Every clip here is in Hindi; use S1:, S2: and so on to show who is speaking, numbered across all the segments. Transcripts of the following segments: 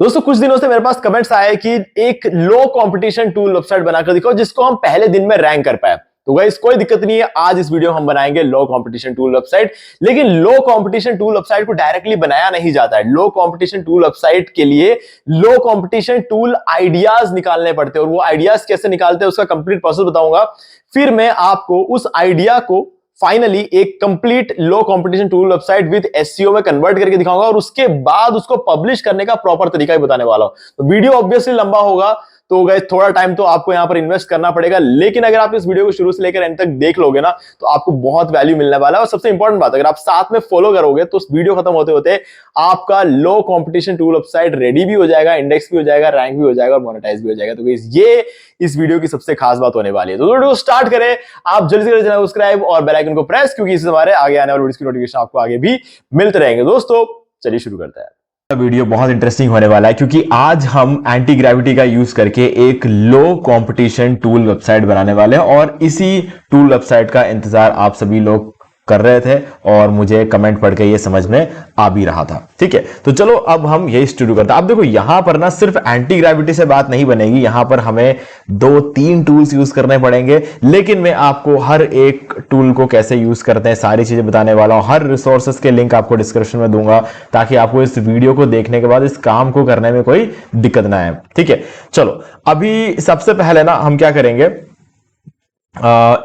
S1: दोस्तों कुछ दिनों से मेरे पास कमेंट्स आए कि एक लो कंपटीशन टूल वेबसाइट बनाकर दिखाओ जिसको हम पहले दिन में रैंक कर पाए। तो गाइस कोई दिक्कत नहीं है, आज इस वीडियो हम बनाएंगे लो कंपटीशन टूल वेबसाइट। लेकिन लो कंपटीशन टूल वेबसाइट को डायरेक्टली बनाया नहीं जाता है। लो कंपटीशन टूल वेबसाइट के लिए लो कंपटीशन टूल आइडियाज निकालने पड़ते हैं, और वो आइडियाज कैसे निकालते हैं उसका कंप्लीट प्रोसेस बताऊंगा। फिर मैं आपको उस आइडिया को फाइनली एक complete low competition tool website with SEO में कन्वर्ट करके दिखाऊंगा, और उसके बाद उसको पब्लिश करने का प्रॉपर तरीका ही बताने वाला हूं। तो वीडियो ऑब्वियसली लंबा होगा, तो गाइस थोड़ा टाइम तो आपको यहां पर इन्वेस्ट करना पड़ेगा, लेकिन अगर आप इस वीडियो को शुरू से लेकर एंड तक देख लोगे ना तो आपको बहुत वैल्यू मिलने वाला है। और सबसे इंपॉर्टेंट बात, अगर आप साथ में फॉलो करोगे तो उस वीडियो खत्म होते होते आपका लो कंपटीशन टूल वेबसाइट रेडी भी हो जाएगा, इंडेक्स भी हो जाएगा, रैंक भी हो जाएगा और मोनेटाइज भी हो जाएगा। तो गाइस ये इस वीडियो की सबसे खास बात होने वाली है। तो वीडियो स्टार्ट करें, आप जल्दी से जल्दी चैनल को सब्सक्राइब और बेल आइकन को प्रेस, क्योंकि इससे हमारे आगे आने वाले वीडियो की नोटिफिकेशन आपको आगे भी मिलते रहेंगे। दोस्तों चलिए शुरू करते हैं।
S2: वीडियो बहुत इंटरेस्टिंग होने वाला है क्योंकि आज हम एंटी ग्रेविटी का यूज करके एक लो कंपटीशन टूल वेबसाइट बनाने वाले हैं, और इसी टूल वेबसाइट का इंतजार आप सभी लोग कर रहे थे और मुझे कमेंट पढ़ के ये समझ में आ भी रहा था। ठीक है, तो चलो अब हम यही शुरू करते हैं। अब देखो यहां पर ना सिर्फ एंटी ग्रेविटी से बात नहीं बनेगी, यहां पर हमें 2-3 टूल्स यूज करने पड़ेंगे, लेकिन मैं आपको हर एक टूल को कैसे यूज करते हैं सारी चीजें बताने वाला हूं। हर रिसोर्सेस के लिंक आपको डिस्क्रिप्शन में दूंगा ताकि आपको इस वीडियो को देखने के बाद इस काम को करने में कोई दिक्कत ना आए। ठीक है, चलो अभी सबसे पहले ना हम क्या करेंगे,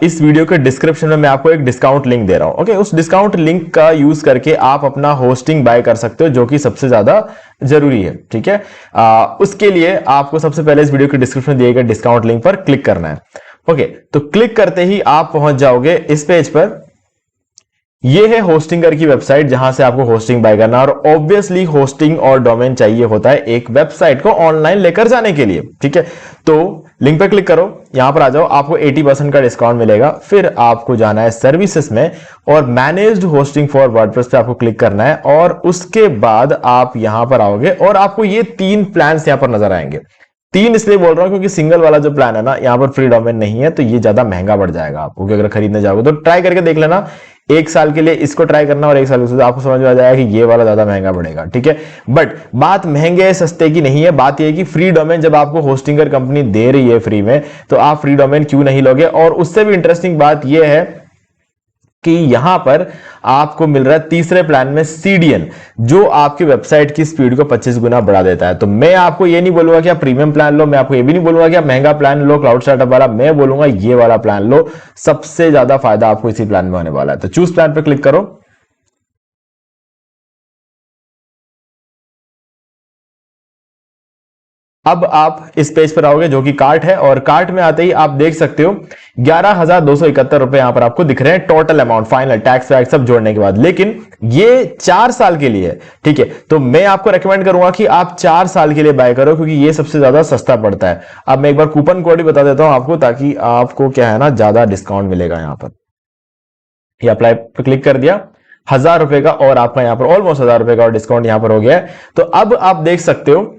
S2: इस वीडियो के डिस्क्रिप्शन में मैं आपको एक डिस्काउंट लिंक दे रहा हूं। ओके, उस डिस्काउंट लिंक का यूज करके आप अपना होस्टिंग बाय कर सकते हो, जो कि सबसे ज्यादा जरूरी है। ठीक है, उसके लिए आपको सबसे पहले इस वीडियो के डिस्क्रिप्शन में दिए गए डिस्काउंट लिंक पर क्लिक करना है। ओके, तो क्लिक करते ही आप पहुंच जाओगे इस पेज पर। ये है होस्टिंगर की वेबसाइट जहां से आपको होस्टिंग बाय करना, और ऑब्वियसली होस्टिंग और डोमेन चाहिए होता है एक वेबसाइट को ऑनलाइन लेकर जाने के लिए। ठीक है, तो लिंक पर क्लिक करो, यहां पर आ जाओ, आपको 80% का डिस्काउंट मिलेगा। फिर आपको जाना है सर्विसेज में और मैनेज्ड होस्टिंग फॉर वर्डप्रेस पे आपको क्लिक करना है, और उसके बाद आप यहां पर आओगे और आपको ये 3 प्लान यहां पर नजर आएंगे। 3 इसलिए बोल रहा हूं क्योंकि सिंगल वाला जो प्लान है ना, यहां पर फ्री डोमेन नहीं है, तो ये ज्यादा महंगा पड़ जाएगा आपको, अगर खरीदने जाओगे तो ट्राई करके देख लेना। 1 साल के लिए इसको ट्राई करना और 1 साल के आपको समझ में आ जाएगा कि ये वाला ज्यादा महंगा पड़ेगा। ठीक है, बट बात महंगे सस्ते की नहीं है, बात यह है कि फ्री डोमेन जब आपको होस्टिंगर कंपनी दे रही है फ्री में, तो आप फ्री डोमेन क्यों नहीं लोगे। और उससे भी इंटरेस्टिंग बात यह है कि यहां पर आपको मिल रहा है तीसरे प्लान में सीडीएन, जो आपकी वेबसाइट की स्पीड को 25 गुना बढ़ा देता है। तो मैं आपको ये नहीं बोलूंगा कि आप प्रीमियम प्लान लो, मैं आपको ये भी नहीं बोलूंगा कि आप महंगा प्लान लो क्लाउड स्टार्टअप वाला, मैं बोलूंगा ये वाला प्लान लो, सबसे ज्यादा फायदा आपको इसी प्लान में होने वाला है। तो चूज प्लान पर क्लिक करो। अब आप इस पेज पर आओगे जो कि कार्ट है, और कार्ट में आते ही आप देख सकते हो 11,271 रुपए यहां पर आपको दिख रहे हैं total amount, final tax wax सब जोड़ने के बाद। लेकिन ये 4 साल के लिए है। ठीक है, तो मैं आपको रेकमेंड करूंगा कि आप 4 साल के लिए बाय करो, क्योंकि ये सबसे ज्यादा सस्ता पड़ता है। अब मैं एक बार कूपन कोड ही बता देता हूं आपको, ताकि आपको क्या है ना ज्यादा डिस्काउंट मिलेगा। यहां पर ये अप्लाई पर क्लिक कर दिया, 1000 रुपए का, और आपका यहां पर ऑलमोस्ट 1000 रुपए का और डिस्काउंट यहां पर हो गया है। तो अब आप देख सकते हो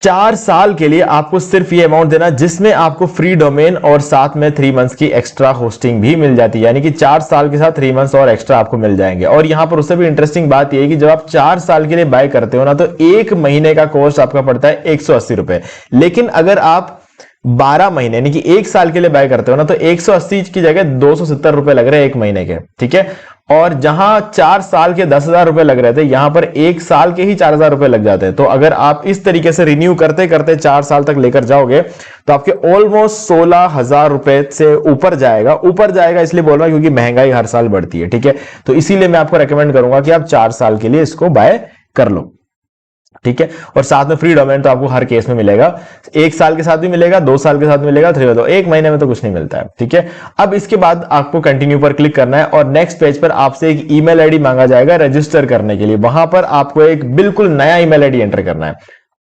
S2: 4 साल के लिए आपको सिर्फ ये अमाउंट देना, जिसमें आपको फ्री डोमेन और साथ में 3 मंथ्स की एक्स्ट्रा होस्टिंग भी मिल जाती है। यानी कि 4 साल के साथ 3 मंथ्स और एक्स्ट्रा आपको मिल जाएंगे। और यहां पर उससे भी इंटरेस्टिंग बात यह है कि जब आप 4 साल के लिए बाय करते हो ना, तो 1 महीने का कॉस्ट आपका पड़ता है 180 रुपए। लेकिन अगर आप 12 महीने यानी कि 1 साल के लिए बाय करते हो ना, तो 180 की जगह 270 रुपए लग रहे हैं 1 महीने के। ठीक है, और जहां 4 साल के 10,000 रुपए लग रहे थे, यहां पर 1 साल के ही 4,000 रुपए लग जाते हैं। तो अगर आप इस तरीके से रिन्यू करते करते 4 साल तक लेकर जाओगे, तो आपके ऑलमोस्ट 16,000 रुपए से ऊपर जाएगा। ऊपर जाएगा इसलिए बोल रहा हूं क्योंकि महंगाई हर साल बढ़ती है। ठीक है, तो इसीलिए मैं आपको रेकमेंड करूंगा कि आप 4 साल के लिए इसको बाय कर लो। ठीक है, और साथ में फ्री डोमेन तो आपको हर केस में मिलेगा, 1 साल के साथ भी मिलेगा, 2 साल के साथ मिलेगा, 3 तो 1 महीने में तो कुछ नहीं मिलता है। ठीक है, अब इसके बाद आपको कंटिन्यू पर क्लिक करना है, और नेक्स्ट पेज पर आपसे एक ईमेल आईडी मांगा जाएगा रजिस्टर करने के लिए। वहां पर आपको एक बिल्कुल नया ईमेल आईडी एंटर करना है,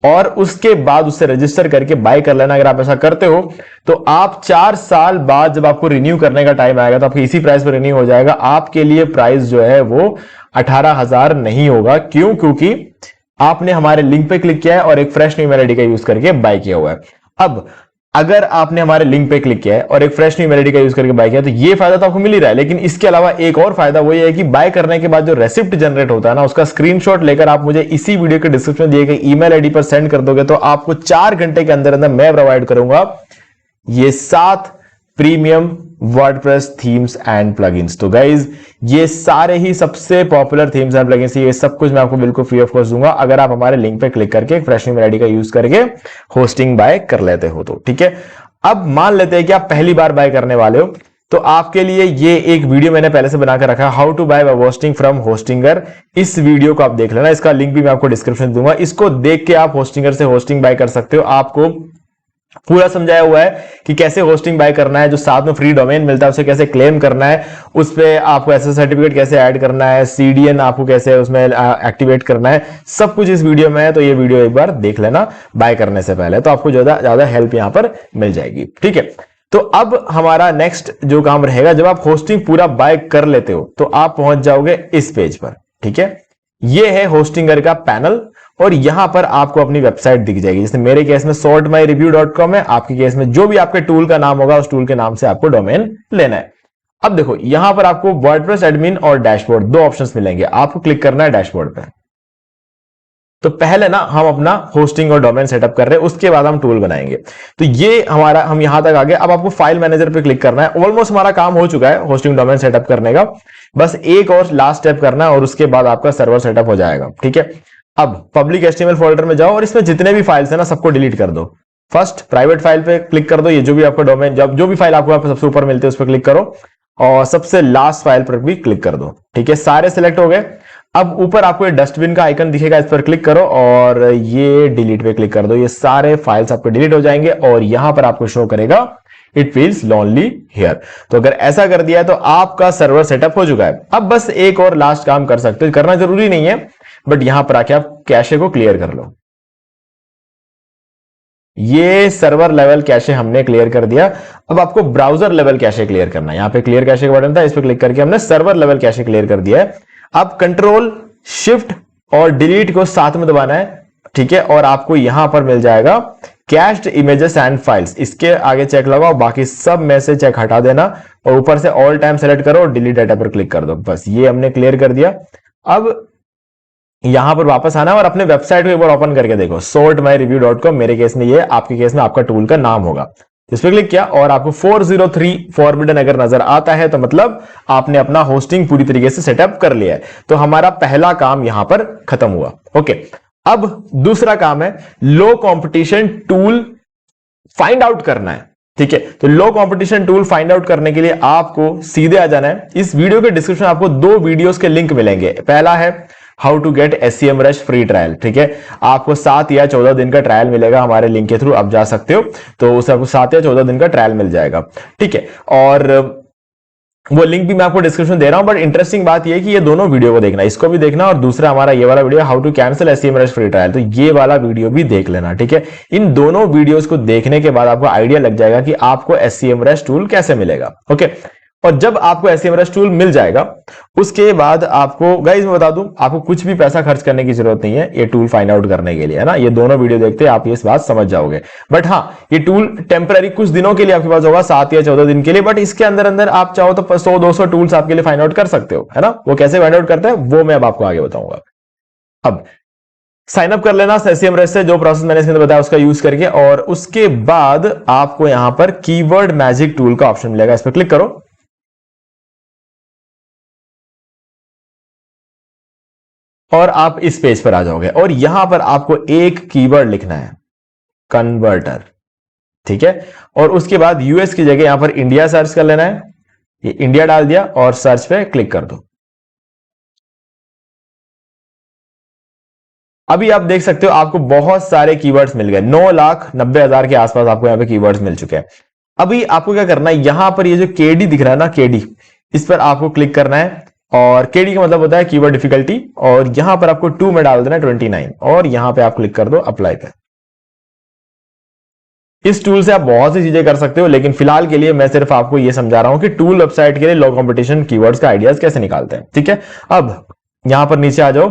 S2: और उसके बाद उससे रजिस्टर करके बाय कर लेना। अगर आप ऐसा करते हो तो आप 4 साल बाद जब आपको रिन्यू करने का टाइम आएगा, तो आपको इसी प्राइस पर रिन्यू हो जाएगा। आपके लिए प्राइस जो है वो 18,000 नहीं होगा। क्यों? क्योंकि आपने हमारे लिंक पे क्लिक किया है और एक फ्रेश ईमेल आईडी का यूज करके बाय किया हुआ है। अब अगर आपने हमारे लिंक पे क्लिक किया है और एक फ्रेश न्यू ईमेल आईडी का यूज करके बाय किया तो ये फायदा तो आपको मिल ही रहा है, लेकिन इसके अलावा एक और फायदा वो ये है कि बाय करने के बाद जो रेसिप्ट जनरेट होता है ना, उसका स्क्रीनशॉट लेकर आप मुझे इसी वीडियो के डिस्क्रिप्शन में दिए गए ईमेल आईडी पर सेंड कर दोगे तो आपको 4 घंटे के अंदर अंदर मैं प्रोवाइड करूंगा ये 7 premium WordPress themes and plugins. तो गाइज ये सारे ही सबसे पॉपुलर थीम्स एंड प्लगइन्स, ये सब कुछ मैं आपको बिल्कुल फ्री ऑफ कॉस्ट दूंगा अगर आप हमारे लिंक पे क्लिक करके फ्रेश न्यू ईमेल आईडी का यूज करके होस्टिंग बाय कर लेते हो तो ठीक है। अब मान लेते हैं कि आप पहली बार बाय करने वाले हो, तो आपके लिए ये एक वीडियो मैंने पहले से बनाकर रखा है, how to buy web hosting from Hostinger. इस वीडियो को आप देख लेना, इसका लिंक भी मैं आपको डिस्क्रिप्शन दूंगा। इसको देख के आप होस्टिंगर से होस्टिंग बाय कर सकते हो। आपको पूरा समझाया हुआ है कि कैसे होस्टिंग बाय करना है, जो साथ में फ्री डोमेन मिलता है उसे कैसे क्लेम करना है, उस पे आपको एसएसएल सर्टिफिकेट कैसे ऐड करना है, सीडीएन आपको कैसे उसमें एक्टिवेट करना है, सब कुछ इस वीडियो में है। तो ये वीडियो एक बार देख लेना बाय करने से पहले, तो आपको ज्यादा हेल्प यहां पर मिल जाएगी। ठीक है, तो अब हमारा नेक्स्ट जो काम रहेगा, जब आप होस्टिंग पूरा बाय कर लेते हो तो आप पहुंच जाओगे इस पेज पर। ठीक है, ये है होस्टिंगर का पैनल और यहां पर आपको अपनी वेबसाइट दिख जाएगी। जैसे मेरे केस में sortmyreview.com है, आपके केस में जो भी आपके टूल का नाम होगा उस टूल के नाम से आपको डोमेन लेना है। अब देखो यहां पर आपको वर्डप्रेस एडमिन और डैशबोर्ड दो ऑप्शंस मिलेंगे, आपको क्लिक करना है डैशबोर्ड पे। तो पहले ना हम अपना होस्टिंग और डोमेन सेटअप कर रहे हैं, उसके बाद हम टूल बनाएंगे। तो ये हमारा, हम यहां तक आ गए। अब आपको फाइल मैनेजर पे क्लिक करना है। ऑलमोस्ट हमारा काम हो चुका है होस्टिंग डोमेन सेटअप करने का, बस एक और लास्ट स्टेप करना है और उसके बाद आपका सर्वर सेटअप हो जाएगा। ठीक है, अब पब्लिक एचटीएमएल फोल्डर में जाओ और इसमें जितने भी फाइल्स है ना सबको डिलीट कर दो। फर्स्ट प्राइवेट फाइल पे क्लिक कर दो, ये जो भी आपका डोमेन, जो भी फाइल आपको सबसे ऊपर मिलती है उस पर क्लिक करो और सबसे लास्ट फाइल पर भी क्लिक कर दो। ठीक है, सारे सिलेक्ट हो गए। अब ऊपर आपको ये डस्टबिन का आइकन दिखेगा, इस पर क्लिक करो और ये डिलीट पे क्लिक कर दो। ये सारे फाइल्स आपके डिलीट हो जाएंगे और यहां पर आपको शो करेगा इट फील्स लोनली हियर। तो अगर ऐसा कर दिया है तो आपका सर्वर सेटअप हो चुका है। अब बस एक और लास्ट काम कर सकते हो, करना जरूरी नहीं है, बट यहां पर आके आप कैशे को क्लियर कर लो। ये सर्वर लेवल कैशे हमने क्लियर कर दिया। अब आपको ब्राउजर लेवल कैशे क्लियर करना है। यहां पे क्लियर कैशे का बटन था, इस पर क्लिक करके हमने सर्वर लेवल कैशे क्लियर कर दिया है। अब कंट्रोल शिफ्ट और डिलीट को साथ में दबाना है। ठीक है, और आपको यहां पर मिल जाएगा कैश्ड इमेजेस एंड फाइल्स, इसके आगे चेक लगाओ, बाकी सब में से चेक हटा देना और ऊपर से ऑल टाइम सेलेक्ट करो और डिलीट डाटा पर क्लिक कर दो। बस ये हमने क्लियर कर दिया। अब यहां पर वापस आना और अपने वेबसाइट को एक बार ओपन करके देखो, sortmyreview.com। मेरे केस में ये, आपके केस में आपका टूल का नाम होगा। इस पर क्लिक किया और आपको 403 फॉरबिडन अगर नजर आता है तो मतलब आपने अपना होस्टिंग पूरी तरीके से सेटअप कर लिया है। तो हमारा पहला काम यहां पर खत्म हुआ। ओके, अब दूसरा काम है लो कंपटीशन टूल फाइंड आउट करना है। ठीक है, तो लो कंपटीशन टूल फाइंड आउट करने के लिए आपको सीधे आ जाना है। इस वीडियो के डिस्क्रिप्शन में आपको 2 वीडियोस के लिंक मिलेंगे। पहला है how to get SEMrush free trial. ठीक है, आपको 7 या 14 दिन का ट्रायल मिलेगा, हमारे लिंक के थ्रू आप जा सकते हो, तो उससे आपको 7 या 14 दिन का ट्रायल मिल जाएगा। ठीक है, और वो लिंक भी मैं आपको डिस्क्रिप्शन दे रहा हूं। बट इंटरेस्टिंग बात ये है कि ये दोनों वीडियो को देखना, इसको भी देखना, और दूसरा हमारा ये वाला video how to cancel SEMrush free trial, तो ये वाला वीडियो भी देख लेना। ठीक है, इन दोनों वीडियोस को देखने के बाद आपको आइडिया लग जाएगा कि आपको SEMrush टूल कैसे मिलेगा। ओके, और जब आपको SEMrush टूल मिल जाएगा उसके बाद आपको, गाइस मैं बता दूं, आपको कुछ भी पैसा खर्च करने की जरूरत नहीं है ये टूल फाइंड आउट करने के लिए, है ना। ये दोनों वीडियो देखते आप ये बात समझ जाओगे। बट हाँ, ये टूल टेम्पररी कुछ दिनों के लिए आपके पास होगा, 7 या 14 दिन के लिए। बट इसके अंदर अंदर आप चाहो तो 100-200 टूल्स आपके लिए फाइंड आउट कर सकते हो, है ना। वो कैसे फाइंड आउट करते हैं वो मैं अब आपको आगे बताऊंगा। अब साइन अप कर लेना SEMrush से, जो प्रोसेस मैंने इसमें बताया उसका यूज करके, और उसके बाद आपको यहां पर कीवर्ड मैजिक टूल का ऑप्शन मिलेगा, इस पर क्लिक करो और आप इस पेज पर आ जाओगे। और यहां पर आपको एक कीवर्ड लिखना है, कन्वर्टर। ठीक है, और उसके बाद यूएस की जगह यहां पर इंडिया सर्च कर लेना है। ये इंडिया डाल दिया और सर्च पे क्लिक कर दो। अभी आप देख सकते हो आपको बहुत सारे कीवर्ड्स मिल गए, 9,90,000 के आसपास आपको यहां पे कीवर्ड्स मिल चुके हैं। अभी आपको क्या करना है, यहां पर ये जो केडी दिख रहा है ना, केडी, इस पर आपको क्लिक करना है। और केडी का मतलब होता है कीवर्ड डिफिकल्टी, और यहां पर आपको 2 में डाल देना है 29, और यहां पे आप क्लिक कर दो अप्लाई पे। इस टूल से आप बहुत सी चीजें कर सकते हो, लेकिन फिलहाल के लिए मैं सिर्फ आपको यह समझा रहा हूं कि टूल वेबसाइट के लिए लो कंपटीशन कीवर्ड्स का आइडियाज कैसे निकालते हैं। ठीक है, अब यहां पर नीचे आ जाओ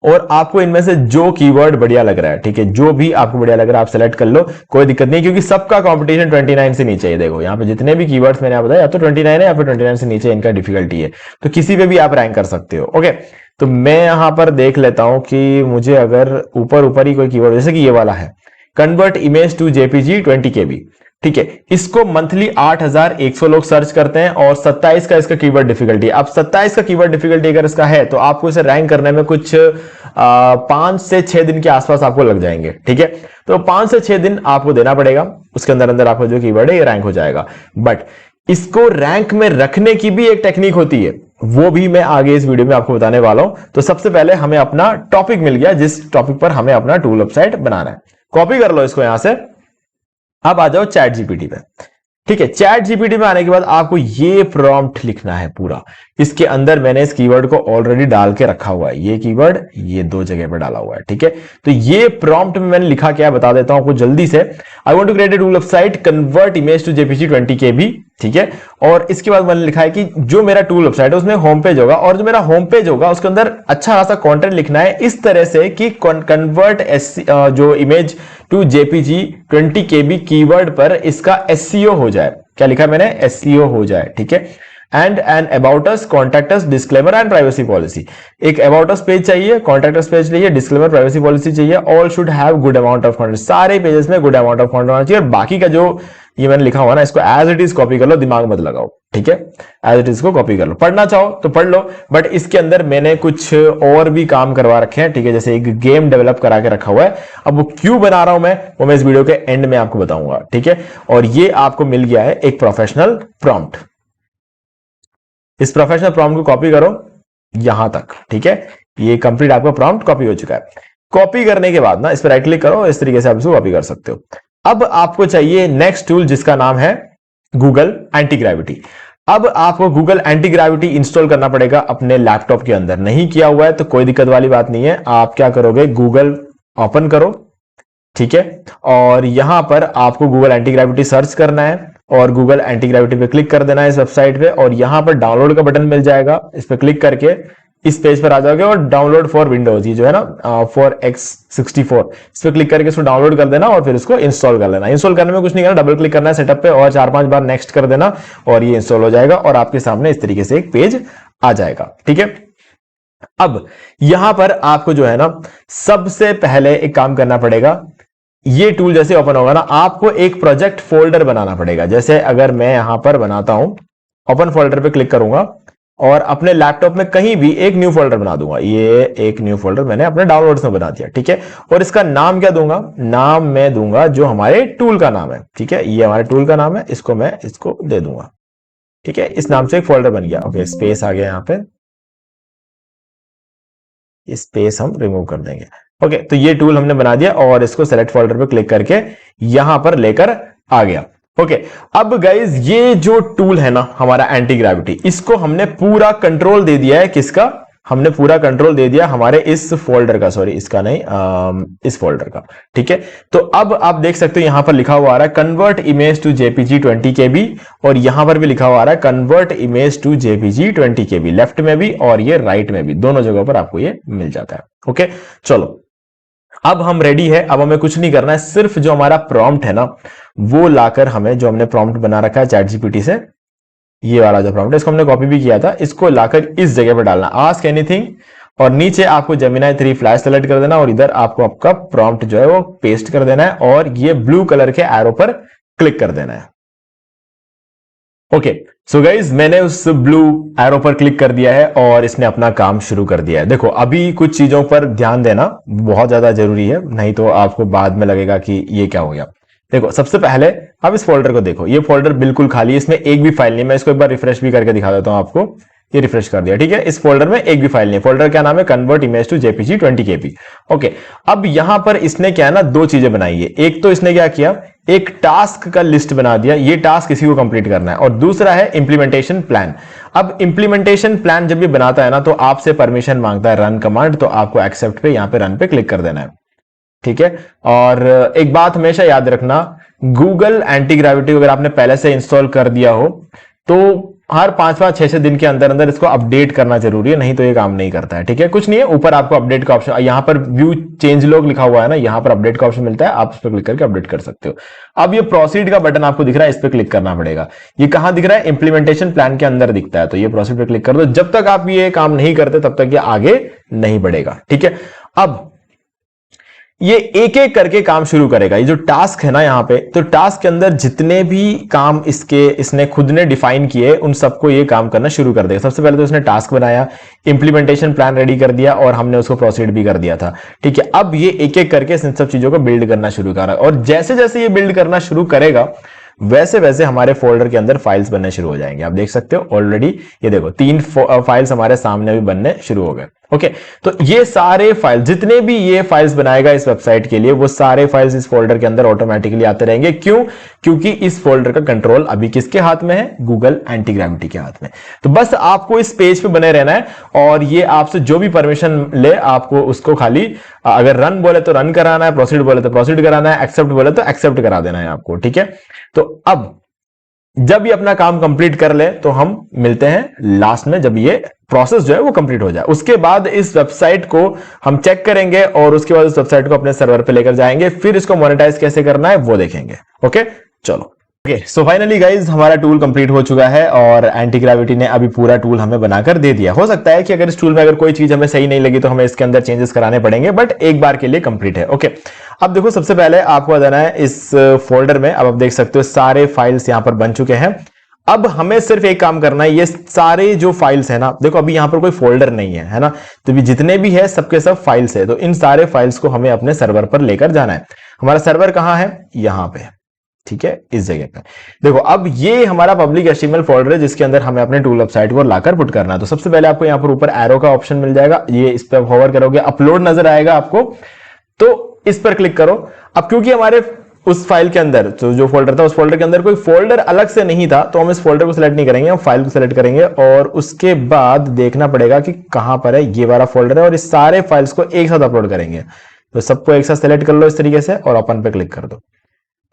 S2: और आपको इनमें से जो कीवर्ड बढ़िया लग रहा है, ठीक है, जो भी आपको बढ़िया लग रहा है आप सेलेक्ट कर लो, कोई दिक्कत नहीं, क्योंकि सबका कंपटीशन 29 से नीचे है। देखो यहाँ पे जितने भी कीवर्ड्स मैंने बताया, या तो 29 है या फिर 29 से नीचे इनका डिफिकल्टी है, तो किसी पे भी आप रैंक कर सकते हो। ओके, तो मैं यहां पर देख लेता हूं कि मुझे अगर ऊपर ऊपर ही कोई कीवर्ड, जैसे कि ये वाला है, convert image to JPG 20 KB, ठीक है, इसको मंथली 8100 लोग सर्च करते हैं और 27 का इसका कीवर्ड डिफिकल्टी। अब 27 का कीवर्ड डिफिकल्टी अगर इसका है तो आपको इसे रैंक करने में कुछ 5 से 6 दिन के आसपास आपको लग जाएंगे, ठीक है। तो 5 से 6 दिन आपको देना पड़ेगा, उसके अंदर अंदर आपका जो कीवर्ड है ये रैंक हो जाएगा। बट इसको रैंक में रखने की भी एक टेक्निक होती है, वो भी मैं आगे इस वीडियो में आपको बताने वाला हूं। तो सबसे पहले हमें अपना टॉपिक मिल गया, जिस टॉपिक पर हमें अपना टूल वेबसाइट बनाना है। कॉपी कर लो इसको यहां से, अब आ जाओ चैट जीपीटी पे, ठीक है। चैट जीपीटी में आने के बाद आपको ये प्रॉम्प्ट लिखना है पूरा। इसके अंदर मैंने इस कीवर्ड को ऑलरेडी डाल के रखा हुआ है, ये कीवर्ड ये 2 जगह पर डाला हुआ है, ठीक है। तो ये प्रॉम्प्ट में मैंने लिखा क्या है बता देता हूं आपको जल्दी से। I want to create a tool website convert image to JPG 20 KB, ठीक है। और इसके बाद मैंने लिखा है कि जो मेरा टूल वेबसाइट है उसमें होम पेज होगा, और जो मेरा होम पेज होगा उसके अंदर अच्छा खासा कंटेंट लिखना है इस तरह से कि कन्वर्ट जो image to JPG 20 KB keyword पर इसका SEO हो जाए। क्या लिखा मैंने? SEO हो जाए, ठीक है। And an about us, contact us, disclaimer and privacy policy. एक अबाउट अस पेज चाहिए, कॉन्टैक्ट अस पेज चाहिए, डिस्क्लेमर प्राइवेसी पॉलिसी चाहिए। All should have good amount of content, सारे पेजेस में गुड अमाउंट ऑफ कंटेंट होना चाहिए। और बाकी का जो ये मैंने लिखा हुआ ना, इसको एज इट इज कॉपी कर लो, दिमाग मत लगाओ, ठीक है। एज इट इज को कॉपी कर लो, पढ़ना चाहो तो पढ़ लो। बट इसके अंदर मैंने कुछ और भी काम करवा रखे हैं, ठीक है। जैसे एक गेम डेवलप करा के रखा हुआ है, अब वो क्यों बना रहा हूं मैं, वो मैं इस वीडियो के एंड में आपको बताऊंगा, ठीक है। और ये आपको मिल गया है एक प्रोफेशनल प्रॉम्प्ट। इस प्रोफेशनल प्रॉम्प्ट को कॉपी करो यहां तक, ठीक है। ये कंप्लीट आपका प्रॉम्प्ट कॉपी हो चुका है। कॉपी करने के बाद ना इस पर राइट क्लिक करो, इस तरीके से आप इसको कॉपी कर सकते हो। अब आपको चाहिए नेक्स्ट टूल, जिसका नाम है गूगल एंटी ग्रेविटी। अब आपको गूगल एंटी ग्रेविटी इंस्टॉल करना पड़ेगा अपने लैपटॉप के अंदर। नहीं किया हुआ है तो कोई दिक्कत वाली बात नहीं है। आप क्या करोगे, गूगल ओपन करो, ठीक है। और यहां पर आपको गूगल एंटी ग्रेविटी सर्च करना है और गूगल एंटी ग्रेविटी पे क्लिक कर देना है इस वेबसाइट पे। और यहां पर डाउनलोड का बटन मिल जाएगा, इस पे क्लिक करके इस पेज पर आ जाओगे और डाउनलोड फॉर विंडोज, ये जो है ना फॉर X64, इस पे क्लिक करके इसको डाउनलोड कर देना और फिर इसको इंस्टॉल कर लेना। इंस्टॉल करने में कुछ नहीं करना, डबल क्लिक करना है सेटअप पे और 4-5 बार नेक्स्ट कर देना और ये इंस्टॉल हो जाएगा और आपके सामने इस तरीके से एक पेज आ जाएगा, ठीक है। अब यहां पर आपको जो है ना सबसे पहले एक काम करना पड़ेगा। ये टूल जैसे ओपन होगा ना, आपको एक प्रोजेक्ट फोल्डर बनाना पड़ेगा। जैसे अगर मैं यहां पर बनाता हूं, ओपन फोल्डर पे क्लिक करूंगा और अपने लैपटॉप में कहीं भी एक न्यू फोल्डर बना दूंगा। ये एक न्यू फोल्डर मैंने अपने डाउनलोड्स में बना दिया, ठीक है। और इसका नाम क्या दूंगा, नाम मैं दूंगा जो हमारे टूल का नाम है, ठीक है। ये हमारे टूल का नाम है, इसको मैं इसको दे दूंगा, ठीक है। इस नाम से एक फोल्डर बन गया। ओके, स्पेस आ गया यहां पे, स्पेस हम रिमूव कर देंगे। ओके, तो ये टूल हमने बना दिया और इसको सेलेक्ट फोल्डर पे क्लिक करके यहां पर लेकर आ गया। ओके, अब गाइज ये जो टूल है ना हमारा एंटी ग्रेविटी, इसको हमने पूरा कंट्रोल दे दिया है। किसका? हमने पूरा कंट्रोल दे दिया हमारे इस फोल्डर का, सॉरी इसका नहीं, इस फोल्डर का, ठीक है। तो अब आप देख सकते हो यहां पर लिखा हुआ आ रहा है convert image to JPG 20 KB और यहां पर भी लिखा हुआ आ रहा है convert image to JPG 20 KB, left में भी और ये राइट में भी, दोनों जगहों पर आपको ये मिल जाता है। ओके, चलो अब हम रेडी है। अब हमें कुछ नहीं करना है, सिर्फ जो हमारा प्रॉम्प्ट है ना वो लाकर हमें, जो हमने प्रॉम्प्ट बना रखा है चैट जीपीटी से, ये वाला जो प्रॉम्प्ट है इसको हमने कॉपी भी किया था, इसको लाकर इस जगह पर डालना, आस्क एनीथिंग, और नीचे आपको जेमिनी 3 फ्लैश सेलेक्ट कर देना और इधर आपको आपका प्रॉम्प्ट जो है वो पेस्ट कर देना है और ये ब्लू कलर के एरो पर क्लिक कर देना है। ओके, सो गाइज मैंने उस ब्लू एरो पर क्लिक कर दिया है और इसने अपना काम शुरू कर दिया है। देखो अभी कुछ चीजों पर ध्यान देना बहुत ज्यादा जरूरी है, नहीं तो आपको बाद में लगेगा कि ये क्या हो गया। देखो सबसे पहले आप इस फोल्डर को देखो, ये फोल्डर बिल्कुल खाली है, इसमें एक भी फाइल नहीं। मैं इसको एक बार रिफ्रेश भी करके दिखा देता हूं आपको। ये रिफ्रेश कर दिया, ठीक है। इस फोल्डर में एक भी फाइल नहीं। फोल्डर क्या नाम है? Convert image to JPG 20 KB। Okay, अब यहां पर इसने क्या है ना, 2 चीजें बनाई है। एक तो इसने क्या किया, एक टास्क का लिस्ट बना दिया, ये टास्क इसी को कंप्लीट करना है, और दूसरा है इंप्लीमेंटेशन प्लान। अब इंप्लीमेंटेशन प्लान जब भी बनाता है ना तो आपसे परमिशन मांगता है रन कमांड, तो आपको एक्सेप्ट पे यहां पे रन पे क्लिक कर देना है, ठीक है। और एक बात हमेशा याद रखना, गूगल एंटी ग्रेविटी अगर आपने पहले से इंस्टॉल कर दिया हो तो हर 5-5 6-6 दिन के अंदर अंदर इसको अपडेट करना जरूरी है, नहीं तो ये काम नहीं करता है। ठीक है, कुछ नहीं है, ऊपर आपको अपडेट का ऑप्शन, यहाँ पर व्यू चेंज लॉग लिखा हुआ है ना, यहाँ पर अपडेट का ऑप्शन मिलता है, आप इस पर क्लिक करके अपडेट कर सकते हो। अब ये प्रोसीड का बटन आपको दिख रहा है, इस पर क्लिक करना पड़ेगा। ये कहां दिख रहा है? इंप्लीमेंटेशन प्लान के अंदर दिखता है, तो ये प्रोसीड पे क्लिक कर दो। जब तक आप ये काम नहीं करते तब तक ये आगे नहीं बढ़ेगा। ठीक है, अब ये एक एक करके काम शुरू करेगा। ये जो टास्क है ना यहाँ पे, तो टास्क के अंदर जितने भी काम इसने खुद ने डिफाइन किए, उन सबको ये काम करना शुरू कर देगा। सबसे पहले तो इसने टास्क बनाया, इंप्लीमेंटेशन प्लान रेडी कर दिया और हमने उसको प्रोसीड भी कर दिया था। ठीक है, अब ये एक एक करके इन सब चीजों को बिल्ड करना शुरू कर रहा है, और जैसे जैसे ये बिल्ड करना शुरू करेगा वैसे वैसे हमारे फोल्डर के अंदर फाइल्स बनने शुरू हो जाएंगे। आप देख सकते हो ऑलरेडी ये देखो 3 फाइल्स हमारे सामने भी बनने शुरू हो गए। ओके, तो ये सारे फाइल, जितने भी ये फाइल्स बनाएगा इस वेबसाइट के लिए, वो सारे फाइल्स इस फोल्डर के अंदर ऑटोमेटिकली आते रहेंगे। क्यों? क्योंकि इस फोल्डर का कंट्रोल अभी किसके हाथ में है? गूगल एंटी ग्रेविटी के हाथ में। तो बस आपको इस पेज पे बने रहना है, और ये आपसे जो भी परमिशन ले आपको उसको खाली, अगर रन बोले तो रन कराना है, प्रोसीड बोले तो प्रोसीड कराना है, एक्सेप्ट बोले तो एक्सेप्ट करा देना है आपको। ठीक है, तो अब जब ये अपना काम कंप्लीट कर ले तो हम मिलते हैं लास्ट में, जब ये प्रोसेस जो है वो कंप्लीट हो जाए। उसके बाद इस वेबसाइट को हम चेक करेंगे और उसके बाद इस वेबसाइट को अपने सर्वर पे लेकर जाएंगे, फिर इसको मोनेटाइज कैसे करना है वो देखेंगे। ओके, चलो। ओके, सो फाइनली गाइज हमारा टूल कंप्लीट हो चुका है और एंटी ग्रेविटी ने अभी पूरा टूल हमें बनाकर दे दिया। हो सकता है कि अगर इस टूल में अगर कोई चीज हमें सही नहीं लगी तो हमें इसके अंदर चेंजेस कराने पड़ेंगे, बट एक बार के लिए कंप्लीट है। ओके, अब देखो सबसे पहले आपको बताना है इस फोल्डर में, अब आप देख सकते हो सारे फाइल्स यहां पर बन चुके हैं। अब हमें सिर्फ एक काम करना है, ये सारे जो फाइल्स है ना, देखो अभी यहां पर कोई फोल्डर नहीं है, है ना, तो भी जितने भी है सबके सब फाइल्स है, तो इन सारे फाइल्स को हमें अपने सर्वर पर लेकर जाना है। हमारा सर्वर कहां है? यहां पे। ठीक है, इस जगह पे देखो, अब ये हमारा पब्लिक HTML फोल्डर है जिसके अंदर हमें अपने टूल वेबसाइट को लाकर पुट करना है। तो सबसे पहले आपको यहां पर ऊपर एरो का ऑप्शन मिल जाएगा, ये इस पर होवर करोगे, अपलोड नजर आएगा आपको, तो इस पर क्लिक करो। अब क्योंकि हमारे उस फाइल के अंदर तो जो फोल्डर था, उस फोल्डर के अंदर कोई फोल्डर अलग से नहीं था, तो हम इस फोल्डर को सिलेक्ट नहीं करेंगे, हम फाइल को सिलेक्ट करेंगे और उसके बाद देखना पड़ेगा कि कहां पर है, ये वाला फोल्डर है, और इस सारे फाइल्स को एक साथ अपलोड करेंगे। तो सबको एक साथ सिलेक्ट कर लो इस तरीके से और ओपन पे क्लिक कर दो,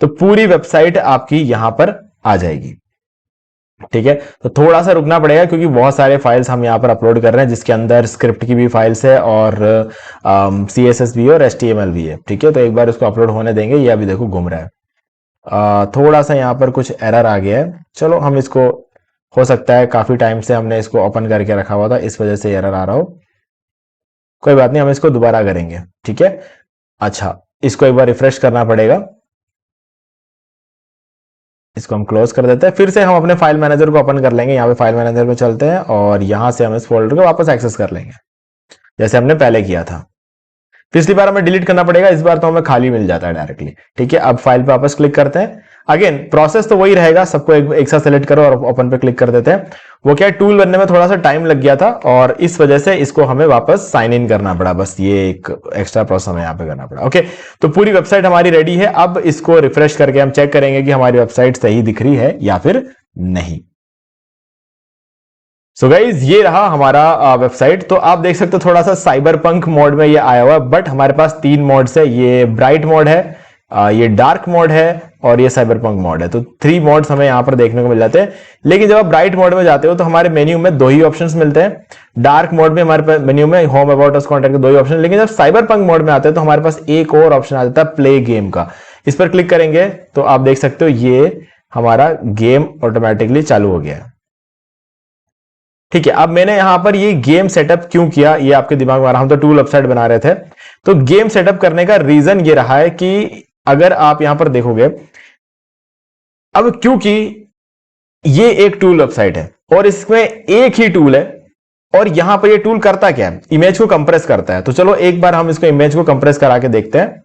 S2: तो पूरी वेबसाइट आपकी यहां पर आ जाएगी। ठीक है, तो थोड़ा सा रुकना पड़ेगा क्योंकि बहुत सारे फाइल्स हम यहां पर अपलोड कर रहे हैं, जिसके अंदर स्क्रिप्ट की भी फाइल्स है और CSS भी है और HTML भी है। ठीक है, तो एक बार इसको अपलोड होने देंगे। ये अभी देखो घूम रहा है, थोड़ा सा यहां पर कुछ एरर आ गया है। चलो हम इसको, हो सकता है काफी टाइम से हमने इसको ओपन करके रखा हुआ था, इस वजह से एरर आ रहा हो, कोई बात नहीं, हम इसको दोबारा करेंगे। ठीक है, अच्छा इसको एक बार रिफ्रेश करना पड़ेगा, इसको हम क्लोज कर देते हैं, फिर से हम अपने फाइल मैनेजर को ओपन कर लेंगे। यहाँ पे फाइल मैनेजर में चलते हैं और यहां से हम इस फोल्डर को वापस एक्सेस कर लेंगे जैसे हमने पहले किया था। पिछली बार हमें डिलीट करना पड़ेगा, इस बार तो हमें खाली मिल जाता है डायरेक्टली। ठीक है, अब फाइल पे वापस क्लिक करते हैं। अगेन प्रोसेस तो वही रहेगा, सबको एक साथ सेलेक्ट करो और ओपन पे क्लिक कर देते हैं। वो क्या है, टूल बनने में थोड़ा सा टाइम लग गया था और इस वजह से इसको हमें वापस साइन इन करना पड़ा, बस ये एक एक्स्ट्रा प्रोसेस हमें यहाँ पे करना पड़ा। ओके, तो पूरी वेबसाइट हमारी रेडी है। अब इसको रिफ्रेश करके हम चेक करेंगे कि हमारी वेबसाइट सही दिख रही है या फिर नहीं। सो गाइज ये रहा हमारा वेबसाइट। तो आप देख सकते हो थोड़ा सा साइबर पंक मोड में ये आया हुआ है, बट हमारे पास 3 मोड्स है, ये ब्राइट मोड है, ये डार्क मोड है और ये साइबर पंक मोड है। तो 3 मोड्स हमें यहां पर देखने को मिल जाते हैं। लेकिन जब आप ब्राइट मोड में जाते हो तो हमारे मेन्यू में 2 ही ऑप्शंस मिलते हैं। डार्क मोड में हमारे मेन्यू में होम, अबाउट अस, कॉन्टैक्ट के 2 ही ऑप्शन। लेकिन जब साइबर पंक मोड में आते हैं तो हमारे पास एक और ऑप्शन आ जाता है प्ले गेम का। इस पर क्लिक करेंगे तो आप देख सकते हो ये हमारा गेम ऑटोमेटिकली चालू हो गया है। ठीक है, अब मैंने यहां पर ये गेम सेटअप क्यों किया, ये आपके दिमाग में आ रहा, हम तो टूल वेबसाइट बना रहे थे। तो गेम सेटअप करने का रीजन ये रहा है कि अगर आप यहां पर देखोगे, अब क्योंकि ये एक टूल वेबसाइट है और इसमें एक ही टूल है, और यहां पर ये टूल करता क्या है, इमेज को कंप्रेस करता है। तो चलो एक बार हम इसको इमेज को कंप्रेस करा के देखते हैं।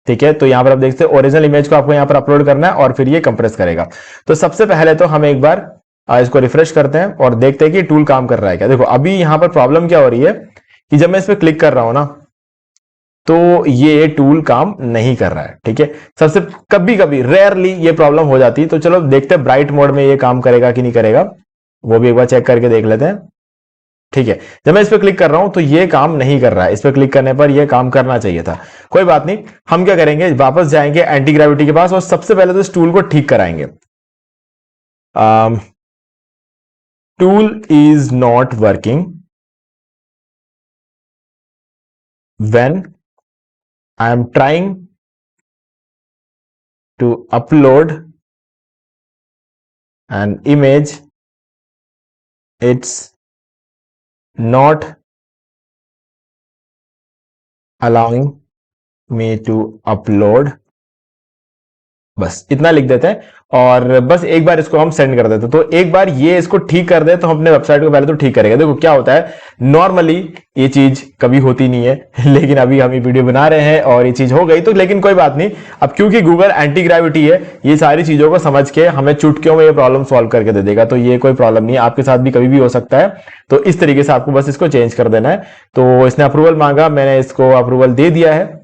S2: ठीक है, तो यहां पर आप देखते हैं ओरिजिनल इमेज को आपको यहां पर अपलोड करना है और फिर ये कंप्रेस करेगा। तो सबसे पहले तो हम एक बार इसको रिफ्रेश करते हैं और देखते हैं कि टूल काम कर रहा है क्या। देखो अभी यहां पर प्रॉब्लम क्या हो रही है कि जब मैं इस पर क्लिक कर रहा हूं ना, तो ये टूल काम नहीं कर रहा है। ठीक है, सबसे कभी कभी रेयरली ये प्रॉब्लम हो जाती है। तो चलो देखते हैं ब्राइट मोड में ये काम करेगा कि नहीं करेगा, वो भी एक बार चेक करके देख लेते हैं। ठीक है, जब मैं इस पर क्लिक कर रहा हूं तो ये काम नहीं कर रहा है। इस पर क्लिक करने पर ये काम करना चाहिए था। कोई बात नहीं, हम क्या करेंगे, वापस जाएंगे एंटी ग्रेविटी के पास और सबसे पहले तो इस टूल को ठीक कराएंगे। tool is not working when I am trying to upload an image, it's not allowing me to upload। बस इतना लिख देते हैं और बस एक बार इसको हम सेंड कर देते हैं। तो एक बार ये इसको ठीक कर दे तो हम अपने वेबसाइट को पहले तो ठीक करेंगे। देखो क्या होता है, नॉर्मली ये चीज कभी होती नहीं है लेकिन अभी हम ये वीडियो बना रहे हैं और ये चीज हो गई तो, लेकिन कोई बात नहीं। अब क्योंकि गूगल एंटी ग्रेविटी है, ये सारी चीजों को समझ के हमें चुटकियों में ये प्रॉब्लम सॉल्व करके दे देगा। तो ये कोई प्रॉब्लम नहीं है, आपके साथ भी कभी भी हो सकता है। तो इस तरीके से आपको बस इसको चेंज कर देना है। तो इसने अप्रूवल मांगा, मैंने इसको अप्रूवल दे दिया है।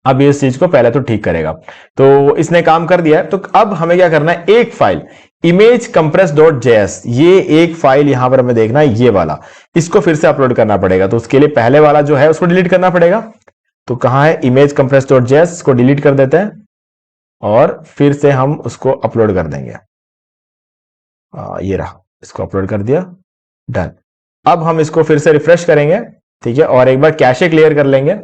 S2: अब ये इस चीज को पहले तो ठीक करेगा। तो इसने काम कर दिया है। तो अब हमें क्या करना है, एक file image compress dot JS, ये एक फाइल यहां पर हमें देखना है, ये वाला, इसको फिर से अपलोड करना पड़ेगा। तो उसके लिए पहले वाला जो है उसको डिलीट करना पड़ेगा। तो कहां है, इमेज कंप्रेस डॉट जेएस, इसको डिलीट कर देते हैं और फिर से हम उसको अपलोड कर देंगे। ये रहा, इसको अपलोड कर दिया, डन। अब हम इसको फिर से रिफ्रेश करेंगे, ठीक है, और एक बार कैशे क्लियर कर लेंगे।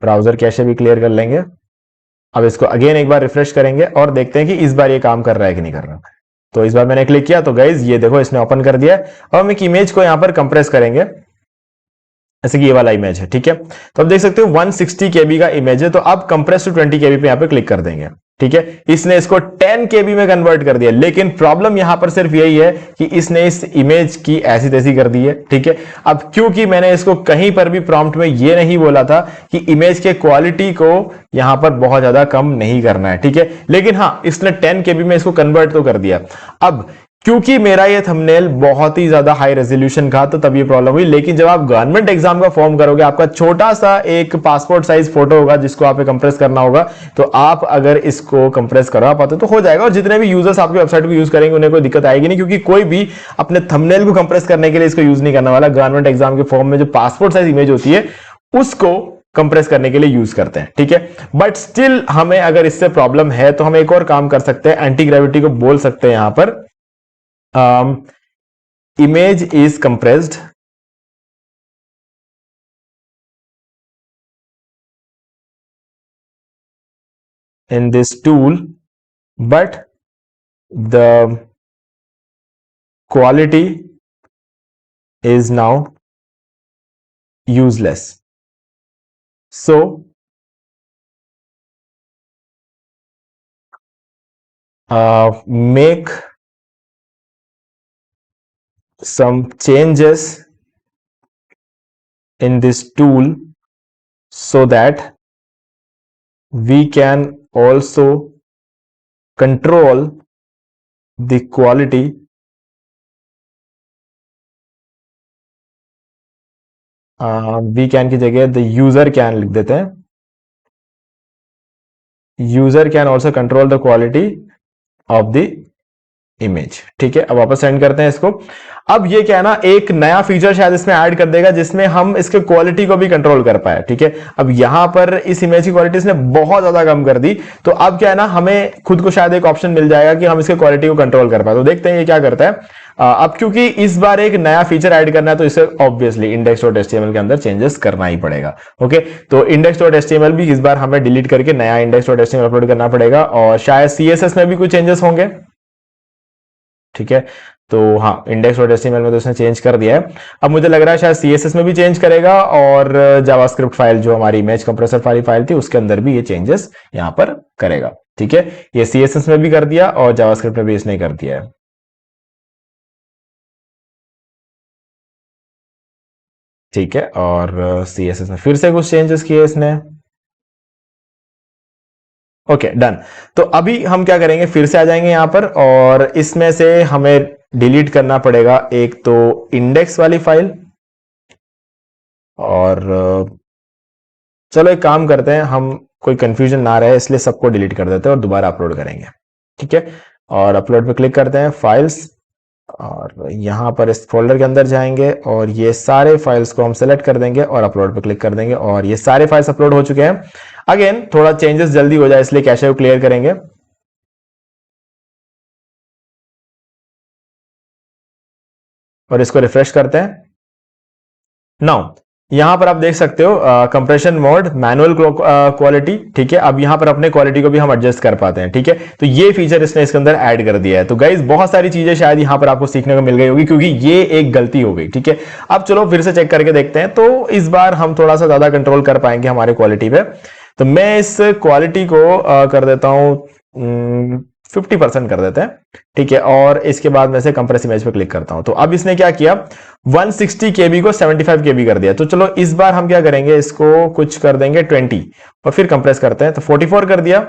S2: ब्राउजर कैशे भी क्लियर कर लेंगे। अब इसको अगेन एक बार रिफ्रेश करेंगे और देखते हैं कि इस बार ये काम कर रहा है कि नहीं कर रहा। तो इस बार मैंने क्लिक किया तो गाइज ये देखो इसने ओपन कर दिया है। अब हम एक इमेज को यहां पर कंप्रेस करेंगे, जैसे कि ये वाला इमेज है, ठीक है। तो अब देख सकते हो 160 केबी का इमेज है। तो अब कंप्रेस टू 20 केबी पे यहां पे क्लिक कर देंगे, ठीक है। इसने इसको 10 केबी में कन्वर्ट कर दिया, लेकिन प्रॉब्लम यहां पर सिर्फ यही है कि इसने इस इमेज की ऐसी तैसी कर दी है, ठीक है। अब क्योंकि मैंने इसको कहीं पर भी प्रॉम्प्ट में ये नहीं बोला था कि इमेज के क्वालिटी को यहां पर बहुत ज्यादा कम नहीं करना है, ठीक है, लेकिन हां इसने 10 केबी में इसको कन्वर्ट तो कर दिया। अब क्योंकि मेरा ये थंबनेल बहुत ही ज्यादा हाई रेजोल्यूशन का, तो तब ये प्रॉब्लम हुई। लेकिन जब आप गवर्नमेंट एग्जाम का फॉर्म करोगे, आपका छोटा सा एक पासपोर्ट साइज फोटो होगा जिसको आप कंप्रेस करना होगा, तो आप अगर इसको कंप्रेस करवा पाते तो हो जाएगा। और जितने भी यूजर्स आपके वेबसाइट को यूज करेंगे उन्हें कोई दिक्कत आएगी नहीं, क्योंकि कोई भी अपने थंबनेल को कंप्रेस करने के लिए इसको यूज नहीं करने वाला। गवर्नमेंट एग्जाम के फॉर्म में जो पासपोर्ट साइज इमेज होती है उसको कंप्रेस करने के लिए यूज करते हैं, ठीक है। बट स्टिल हमें अगर इससे प्रॉब्लम है तो हम एक और काम कर सकते हैं, एंटी ग्रेविटी को बोल सकते हैं यहां पर image is compressed in this tool, but the quality is now useless. So make some changes in this tool so that we can also control the quality we can की जगह the user can लिख देते हैं, user can also control the quality of the image, ठीक है। अब वापस सेंड करते हैं इसको। अब ये क्या है ना, एक नया फीचर शायद इसमें ऐड कर देगा जिसमें हम इसके क्वालिटी को भी कंट्रोल कर पाए, ठीक है। अब यहां पर इस इमेज की क्वालिटी इसने बहुत ज्यादा कम कर दी, तो अब क्या है ना, हमें खुद को शायद एक ऑप्शन मिल जाएगा कि हम इसके क्वालिटी को कंट्रोल कर पाए। तो देखते हैं ये क्या करता है। अब क्योंकि इस बार एक नया फीचर ऐड करना है तो इसे ऑब्वियसली index.html के अंदर चेंजेस करना ही पड़ेगा, ओके। तो index.html भी इस बार हमें डिलीट करके नया index.html अपलोड करना पड़ेगा, और शायद CSS में भी कुछ चेंजेस होंगे, ठीक है। तो हाँ, index.html में तो उसने चेंज कर दिया है। अब मुझे लग रहा है शायद CSS में भी चेंज करेगा, और जावास्क्रिप्ट फाइल जो हमारी इमेज कंप्रेसर फाइल थी उसके अंदर भी ये चेंजेस यहां पर करेगा, ठीक है। ये CSS में भी कर दिया और जावास्क्रिप्ट में भी इसने कर दिया है, ठीक है। और CSS में फिर से कुछ चेंजेस किए इसने, ओके, डन। तो अभी हम क्या करेंगे, फिर से आ जाएंगे यहां पर, और इसमें से हमें डिलीट करना पड़ेगा एक तो इंडेक्स वाली फाइल, और चलो एक काम करते हैं, हम कोई कंफ्यूजन ना रहे इसलिए सबको डिलीट कर देते हैं और दोबारा अपलोड करेंगे, ठीक है। और अपलोड पे क्लिक करते हैं, फाइल्स, और यहां पर इस फोल्डर के अंदर जाएंगे और ये सारे फाइल्स को हम सेलेक्ट कर देंगे और अपलोड पे क्लिक कर देंगे, और ये सारे फाइल्स अपलोड हो चुके हैं। अगेन थोड़ा चेंजेस जल्दी हो जाए इसलिए कैशे को क्लियर करेंगे, और इसको रिफ्रेश करते हैं। नाउ यहां पर आप देख सकते हो कंप्रेशन मोड, मैनुअल क्वालिटी, ठीक है। अब यहां पर अपने क्वालिटी को भी हम एडजस्ट कर पाते हैं, ठीक है। तो ये फीचर इसने इसके अंदर ऐड कर दिया है। तो गाइज बहुत सारी चीजें शायद यहां पर आपको सीखने को मिल गई होगी, क्योंकि ये एक गलती हो गई, ठीक है। अब चलो फिर से चेक करके देखते हैं, तो इस बार हम थोड़ा सा ज्यादा कंट्रोल कर पाएंगे हमारे क्वालिटी पे। तो मैं इस क्वालिटी को कर देता हूं 50% कर देते हैं, ठीक है। और इसके बाद मैं से कंप्रेस इमेज पे क्लिक करता हूं। तो अब इसने क्या किया, 160 KB को 75 KB कर दिया। तो चलो इस बार हम क्या करेंगे, इसको कुछ कर देंगे 20 और फिर कंप्रेस करते हैं। तो 44 कर दिया,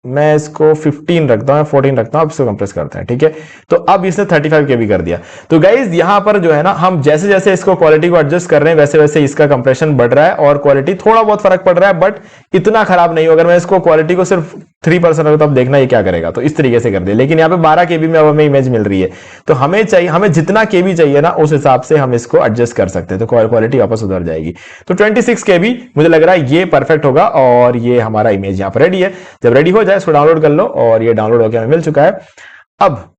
S2: मैं इसको 15 रखता हूं, 14 रखता हूं, अब इसको कंप्रेस करते हैं, ठीक है। तो अब इसने 35 KB कर दिया। तो गाइज यहां पर जो है ना, हम जैसे जैसे इसको क्वालिटी को एडजस्ट कर रहे हैं वैसे वैसे इसका कंप्रेशन बढ़ रहा है और क्वालिटी थोड़ा बहुत फर्क पड़ रहा है, बट इतना खराब नहीं हो। अगर मैं इसको क्वालिटी को सिर्फ 3% रखता, अब देखना ये क्या करेगा। तो इस तरीके से कर दिया, लेकिन यहाँ पे 12 KB में अब हमें इमेज मिल रही है। तो हमें चाहिए, हमें जितना KB चाहिए ना उस हिसाब से हम इसको एडजस्ट कर सकते हैं, तो क्वालिटी वापस उधर जाएगी। तो 26 KB मुझे लग रहा है ये परफेक्ट होगा और ये हमारा इमेज यहाँ पर रेडी है। जब रेडी हो जाए इसको डाउनलोड कर लो, और ये डाउनलोड होकर हमें मिल चुका है। अब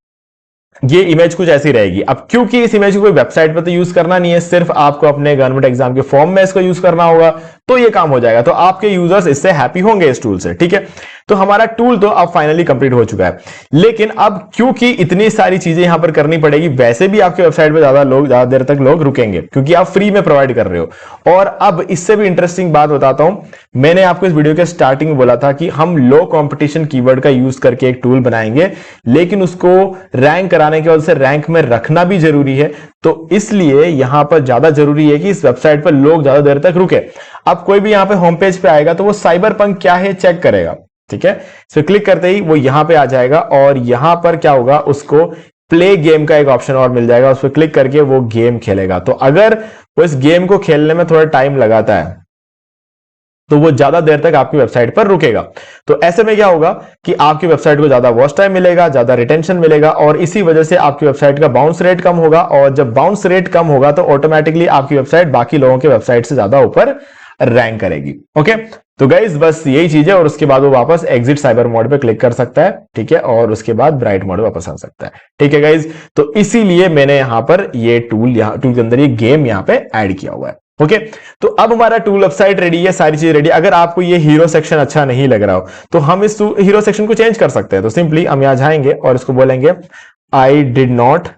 S2: ये इमेज कुछ ऐसी रहेगी। अब क्योंकि इस इमेज को कोई वेबसाइट पर तो यूज करना नहीं है, सिर्फ आपको अपने गवर्नमेंट एग्जाम के फॉर्म में इसको यूज करना होगा, तो ये काम हो जाएगा। तो आपके यूजर्स इससे हैप्पी होंगे इस टूल से, ठीक है। तो हमारा टूल तो अब फाइनली कंप्लीट हो चुका है। लेकिन अब क्योंकि इतनी सारी चीजें यहां पर करनी पड़ेगी, वैसे भी आपके वेबसाइट पे ज्यादा देर तक लोग रुकेंगे, क्योंकि आप फ्री में प्रोवाइड कर रहे हो। और अब इससे भी इंटरेस्टिंग बात बताता हूं, मैंने आपको इस वीडियो के स्टार्टिंग में बोला था कि हम लो कंपटीशन कीवर्ड का यूज करके एक टूल बनाएंगे, लेकिन उसको रैंक कराने के वजह से रैंक में रखना भी जरूरी है। तो इसलिए यहां पर ज्यादा जरूरी है कि इस वेबसाइट पर लोग ज्यादा देर तक रुके। अब कोई भी यहां पे होम पेज पे आएगा तो वो साइबरपंक क्या है चेक करेगा, ठीक है। इस पर क्लिक करते ही वो यहां पे आ जाएगा और यहां पर क्या होगा, उसको प्ले गेम का एक ऑप्शन और मिल जाएगा, उस पर क्लिक करके वो गेम खेलेगा। तो अगर वो इस गेम को खेलने में थोड़ा टाइम लगाता है तो वो ज्यादा देर तक आपकी वेबसाइट पर रुकेगा। तो ऐसे में क्या होगा कि आपकी वेबसाइट को ज्यादा वॉच टाइम मिलेगा, ज्यादा रिटेंशन मिलेगा, और इसी वजह से आपकी वेबसाइट का बाउंस रेट कम होगा। और जब बाउंस रेट कम होगा तो ऑटोमेटिकली आपकी वेबसाइट बाकी लोगों के वेबसाइट से ज्यादा ऊपर रैंक करेगी। ओके, तो गाइज बस यही चीज है। और उसके बाद वो वापस एग्जिट साइबर मोड पे क्लिक कर सकता है, ठीक है। और उसके बाद ब्राइट मोड वापस आ सकता है, ठीक है गाइज। तो इसीलिए मैंने यहां पर ये टूल के अंदर ये गेम यहां पे ऐड किया हुआ है। ओके, तो अब हमारा टूल वेबसाइट रेडी है, सारी चीज रेडी। अगर आपको ये हीरो सेक्शन अच्छा नहीं लग रहा हो तो हम इस हीरो सेक्शन को चेंज कर सकते हैं। तो सिंपली हम यहां जाएंगे और इसको बोलेंगे आई डिड नॉट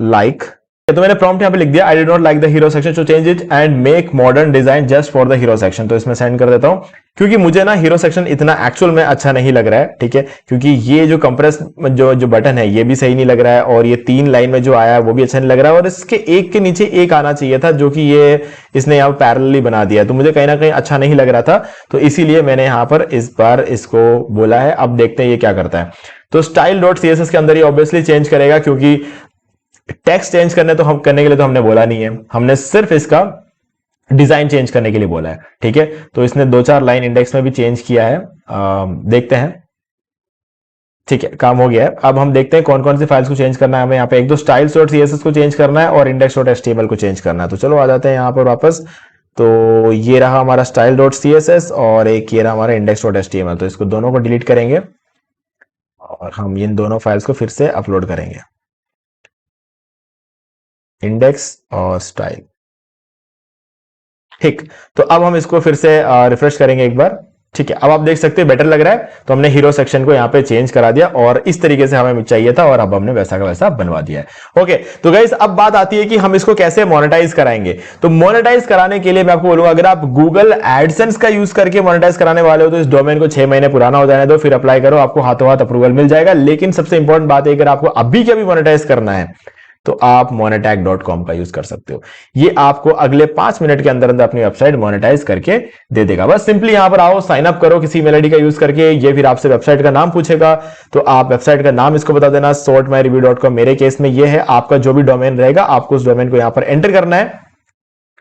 S2: लाइक, तो मैंने प्रॉम्प्ट यहां पे लिख दिया, I did not like the hero section, so change it and make modern design just for the hero section. तो इसमें सेंड कर देता हूं, क्योंकि मुझे ना हीरो सेक्शन इतना एक्चुअल में अच्छा नहीं लग रहा है, ठीक है। क्योंकि ये जो कंप्रेस जो बटन है ये भी सही नहीं लग रहा है, और ये 3 लाइन में जो आया है वो भी अच्छा नहीं लग रहा है, और इसके एक के नीचे एक आना चाहिए था, जो कि ये इसने यहाँ पैरेलली बना दिया है। तो मुझे कहीं ना कहीं अच्छा नहीं लग रहा था, तो इसीलिए मैंने यहां पर इस बार इसको बोला है। अब देखते हैं ये क्या करता है। तो style.css के अंदर ये ऑब्वियसली चेंज करेगा, क्योंकि टेक्स्ट चेंज करने के लिए तो हमने बोला नहीं है, हमने सिर्फ इसका डिजाइन चेंज करने के लिए बोला है, ठीक है। तो इसने 2-4 लाइन इंडेक्स में भी चेंज किया है, देखते हैं, ठीक है। काम हो गया है। अब हम देखते हैं कौन कौन सी फाइल्स को चेंज करना है हमें। यहाँ पे एक दो styles.css को चेंज करना है और index.html को चेंज करना है। तो चलो आ जाते हैं यहाँ पर वापस। तो ये रहा हमारा style.css और एक ये रहा हमारा index.html। तो इसको दोनों को डिलीट करेंगे और हम इन दोनों फाइल्स को फिर से अपलोड करेंगे, इंडेक्स और स्टाइल, ठीक। तो अब हम इसको फिर से रिफ्रेश करेंगे एक बार, ठीक है। अब आप देख सकते हैं बेटर लग रहा है। तो हमने हीरो सेक्शन को यहाँ पे चेंज करा दिया और इस तरीके से हमें चाहिए था, और अब हमने वैसा का वैसा बनवा दिया है। ओके, तो गाइस अब बात आती है कि हम इसको कैसे मोनेटाइज कराएंगे। तो मोनेटाइज कराने के लिए मैं आपको बोलूंगा, अगर आप गूगल एडसेंस का यूज करके मोनेटाइज कराने वाले हो तो इस डोमेन को 6 महीने पुराना हो जाने दो, फिर अप्लाई करो, आपको हाथों हाथ अप्रूवल मिल जाएगा। लेकिन सबसे इंपॉर्टेंट बात है, अगर आपको अभी के अभी मोनेटाइज करना है तो आप monetag.com का यूज कर सकते हो। ये आपको अगले 5 मिनट के अंदर अंदर अपनी वेबसाइट मोनेटाइज करके दे देगा। बस सिंपली यहां पर आओ, साइन अप करो किसी मेल आईडी का यूज करके, ये फिर आपसे वेबसाइट का नाम पूछेगा, तो आप वेबसाइट का नाम इसको बता देना, sortmyreview.com। मेरे केस में ये है, आपका जो भी डोमेन रहेगा आपको उस डोमेन को यहां पर एंटर करना है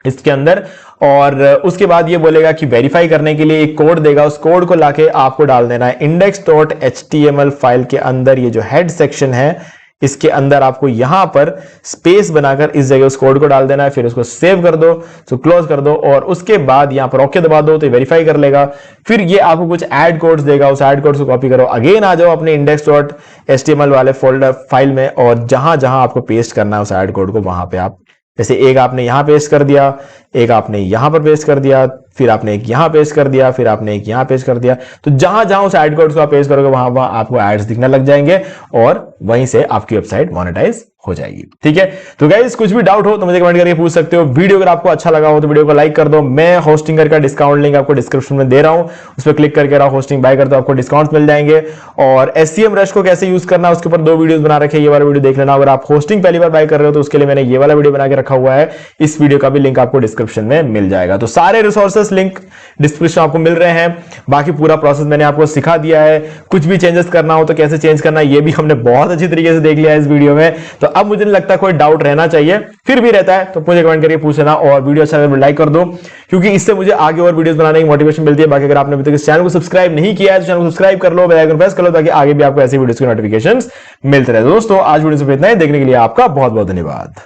S2: इसके अंदर, और उसके बाद ये बोलेगा कि वेरीफाई करने के लिए एक कोड देगा, उस कोड को लाके आपको डाल देना है index.html फाइल के अंदर। ये जो हेड सेक्शन है इसके अंदर आपको यहां पर स्पेस बनाकर इस जगह उस कोड को डाल देना है, फिर उसको सेव कर दो, तो क्लोज कर दो और उसके बाद यहां पर ओके दबा दो तो वेरीफाई कर लेगा। फिर ये आपको कुछ ऐड कोड्स देगा, उस ऐड कोड्स को कॉपी करो, अगेन आ जाओ अपने index.html वाले फोल्डर फाइल में और जहां जहां आपको पेस्ट करना है उस ऐड कोड को वहां पे आप, जैसे एक आपने यहां पेस्ट कर दिया, एक आपने यहां पर पेस्ट कर दिया, फिर आपने एक यहां पेस्ट कर दिया, फिर आपने एक यहां पेस्ट कर दिया, तो जहां जहां उस एड कोड को आप पेस्ट करोगे वहां वहां आपको एड्स दिखने लग जाएंगे और वहीं से आपकी वेबसाइट मोनेटाइज हो जाएगी। ठीक है, तो गाइस कुछ भी डाउट हो तो मुझे कमेंट करके पूछ सकते हो। वीडियो अगर आपको अच्छा लगा हो तो वीडियो को लाइक कर दो। मैं होस्टिंगर का डिस्काउंट लिंक आपको डिस्क्रिप्शन में दे रहा हूं, उस पर क्लिक करके रहा होस्टिंग बाय कर दो, आपको डिस्काउंट मिल जाएंगे। और SCM रश को कैसे यूज करना है उसके ऊपर 2 वीडियोस बना रखे हैं, ये वाला वीडियो देख लेना। अगर आप होस्टिंग पहली बार बाय कर रहे हो तो उसके लिए मैंने ये वाला वीडियो बना के रखा हुआ है, इस वीडियो का भी लिंक आपको डिस्क्रिप्शन में मिल जाएगा। तो सारे रिसोर्सेस लिंक डिस्क्रिप्शन आपको मिल रहे हैं। बाकी पूरा प्रोसेस मैंने आपको सिखा दिया है, कुछ भी चेंजेस करना हो तो कैसे चेंज करना है ये भी हमने बहुत अच्छी तरीके से देख लिया है इस वीडियो में। तो अब मुझे नहीं लगता कोई डाउट रहना चाहिए, फिर भी रहता है तो मुझे कमेंट करके पूछ लेना और वीडियो अच्छा लगे तो लाइक कर दो, क्योंकि इससे मुझे आगे और वीडियोस बनाने की मोटिवेशन मिलती है। बाकी अगर आपने अभी तक इस चैनल को सब्सक्राइब नहीं किया है तो चैनल को सब्सक्राइब कर लो, बेल आइकन प्रेस कर लो ताकि आगे भी आपको ऐसी वीडियोस की नोटिफिकेशंस मिलते रहे। दोस्तों आज वीडियो से इतना ही, देखने के लिए आपका बहुत बहुत धन्यवाद।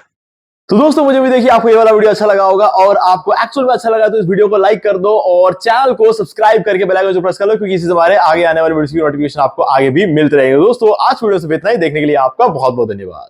S1: तो दोस्तों मुझे भी देखिए आपको ये वाला वीडियो अच्छा लगा होगा और आपको एक्चुअल में अच्छा लगा तो इस वीडियो को लाइक कर दो और चैनल को सब्सक्राइब करके बेल आइकन प्रेस कर लो, क्योंकि इससे हमारे आगे आने वाले वीडियोस की नोटिफिकेशन आपको आगे भी मिलते रहेंगे। दोस्तों आज वीडियो से इतना ही, देखने के लिए आपका बहुत बहुत धन्यवाद।